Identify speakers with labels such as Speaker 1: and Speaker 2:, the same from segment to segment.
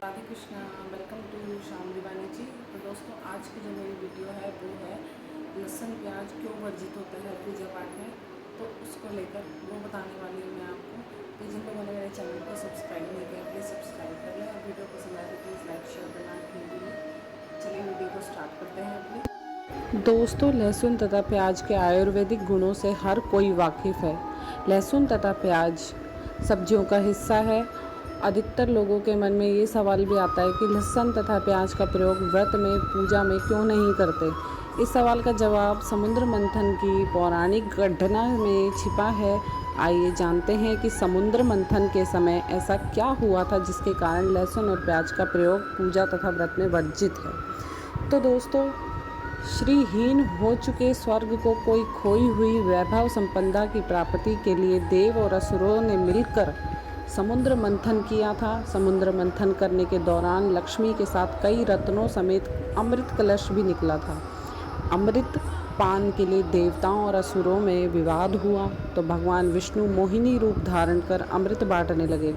Speaker 1: Radhe Krishna. Welcome to शाम दीवानी जी। तो दोस्तों, आज की जो मेरी वीडियो है वो है लहसुन प्याज क्यों वर्जित होता है पूजा पाठ में। तो उसको लेकर वो बताने वाली हूँ मैं आपको। तो जिन लोगों ने मेरे चैनल को सब्सक्राइब नहीं किया प्लीज़ सब्सक्राइब कर लें और वीडियो पसंद आए तो प्लीज़ लाइक शेयर करना नहीं भूलें। चलिए वीडियो को स्टार्ट करते हैं अपनी। दोस्तों, लहसुन तथा प्याज के आयुर्वेदिक गुणों से हर कोई वाकिफ़ है। लहसुन तथा प्याज सब्जियों का हिस्सा है। अधिकतर लोगों के मन में ये सवाल भी आता है कि लहसुन तथा प्याज का प्रयोग व्रत में पूजा में क्यों नहीं करते। इस सवाल का जवाब समुद्र मंथन की पौराणिक घटना में छिपा है। आइए जानते हैं कि समुद्र मंथन के समय ऐसा क्या हुआ था जिसके कारण लहसुन और प्याज का प्रयोग पूजा तथा व्रत में वर्जित है। तो दोस्तों, श्रीहीन हो चुके स्वर्ग को कोई खोई हुई वैभव संपदा की प्राप्ति के लिए देव और असुरों ने मिलकर समुद्र मंथन किया था। समुद्र मंथन करने के दौरान लक्ष्मी के साथ कई रत्नों समेत अमृत कलश भी निकला था। अमृत पान के लिए देवताओं और असुरों में विवाद हुआ तो भगवान विष्णु मोहिनी रूप धारण कर अमृत बांटने लगे।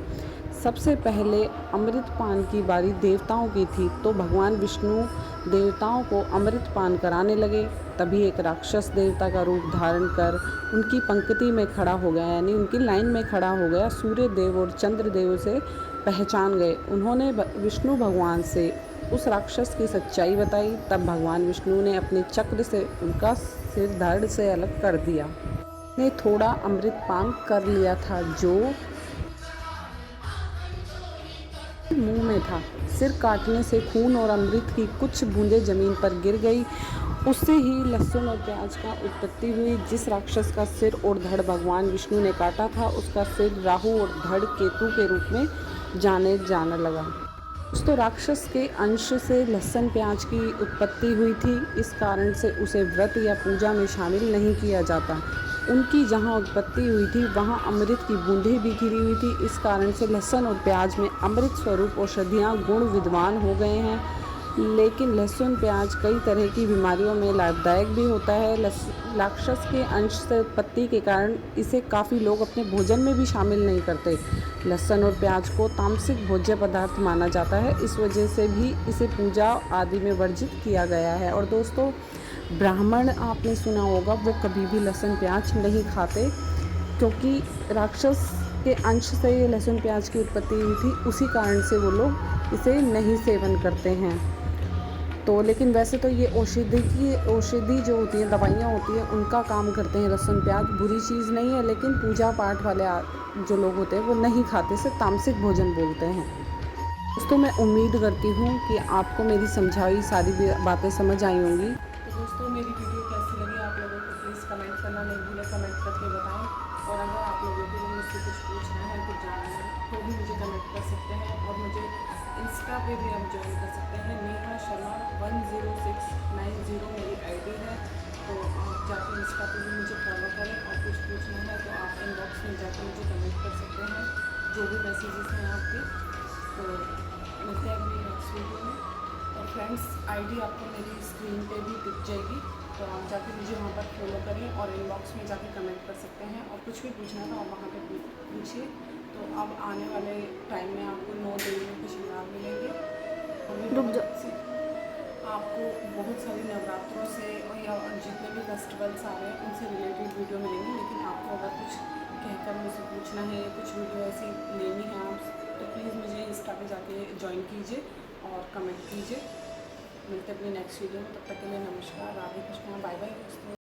Speaker 1: सबसे पहले अमृत पान की बारी देवताओं की थी तो भगवान विष्णु देवताओं को अमृत पान कराने लगे। तभी एक राक्षस देवता का रूप धारण कर उनकी पंक्ति में खड़ा हो गया, यानी उनकी लाइन में खड़ा हो गया। सूर्य देव और चंद्र देव से पहचान गए। उन्होंने विष्णु भगवान से उस राक्षस की सच्चाई बताई। तब भगवान विष्णु ने अपने चक्र से उनका सिर धड़ से अलग कर दिया। ने थोड़ा अमृत पान कर लिया था जो मुंह में था। सिर काटने से खून और अमृत की कुछ बूंदें जमीन पर गिर गई। उससे ही लहसुन और प्याज का उत्पत्ति हुई। जिस राक्षस का सिर और धड़ भगवान विष्णु ने काटा था उसका सिर राहु और धड़ केतु के रूप में जाने लगा। तो राक्षस के अंश से लहसुन प्याज की उत्पत्ति हुई थी। इस कारण से उसे व्रत या पूजा में शामिल नहीं किया जाता। उनकी जहाँ उत्पत्ति हुई थी वहाँ अमृत की बूंदें भी गिरी हुई थी। इस कारण से लहसुन और प्याज में अमृत स्वरूप औषधियाँ गुण विद्वान हो गए हैं। लेकिन लहसुन प्याज कई तरह की बीमारियों में लाभदायक भी होता है। राक्षस के अंश से उत्पत्ति के कारण इसे काफ़ी लोग अपने भोजन में भी शामिल नहीं करते। लहसुन और प्याज को तामसिक भोज्य पदार्थ माना जाता है। इस वजह से भी इसे पूजा आदि में वर्जित किया गया है। और दोस्तों, ब्राह्मण आपने सुना होगा वो कभी भी लहसुन प्याज नहीं खाते, क्योंकि राक्षस के अंश से ये लहसुन प्याज की उत्पत्ति हुई थी। उसी कारण से वो लोग इसे नहीं सेवन करते हैं। तो लेकिन वैसे तो ये औषधि जो होती हैं, दवाइयाँ होती हैं, उनका काम करते हैं। लहसुन प्याज बुरी चीज़ नहीं है, लेकिन पूजा पाठ वाले जो लोग होते हैं वो नहीं खाते, इसे तामसिक भोजन बोलते हैं। दोस्तों, मैं उम्मीद करती हूँ कि आपको मेरी समझाई सारी बातें समझ आई होंगी। तो दोस्तों, मेरी वीडियो कैसी लगी आप लोगों को प्लीज़ कमेंट करना नहीं भूलें, कमेंट करके बताएं। और अगर आप लोगों को मुझसे कुछ पूछना है, कुछ जानना है तो भी मुझे कमेंट कर सकते हैं। और मुझे इंस्टा पे भी आप ज्वाइन कर सकते हैं। नेहा शर्मा 10690 मेरी आईडी है। तो आप जाकर इंस्टा पे भी मुझे फॉलो करें। और कुछ पूछना है तो आप इनबॉक्स में जाकर मुझे कमेंट कर सकते हैं, जो भी मैसेजेस हैं आपके। तो मिलते हैं अपनी नेक्स्ट वीडियो में। और फ्रेंड्स, आईडी आपको मेरी स्क्रीन पे भी दिख जाएगी, तो आप जाके मुझे वहाँ पर फॉलो करें और इनबॉक्स में जाके कमेंट कर सकते हैं। और कुछ भी पूछना है तो आप वहाँ पर पूछिए। तो अब आने वाले टाइम में आपको 9 देवियों के श्रृंगार मिलेंगे। आपको बहुत सारी नवरात्रों से और या जितने भी फेस्टिवल्स आ रहे हैं उनसे रिलेटेड वीडियो मिलेंगी। लेकिन आपको अगर कुछ कहकर मुझसे पूछना है या कुछ वीडियो ऐसी लेनी है आप, तो प्लीज़ मुझे इंस्टा पे जाके ज्वाइन कीजिए और कमेंट कीजिए। मिलते अपनी नेक्स्ट वीडियो में, तब तक के लिए नमस्कार, राधे कृष्णा, बाय बाय दोस्तों।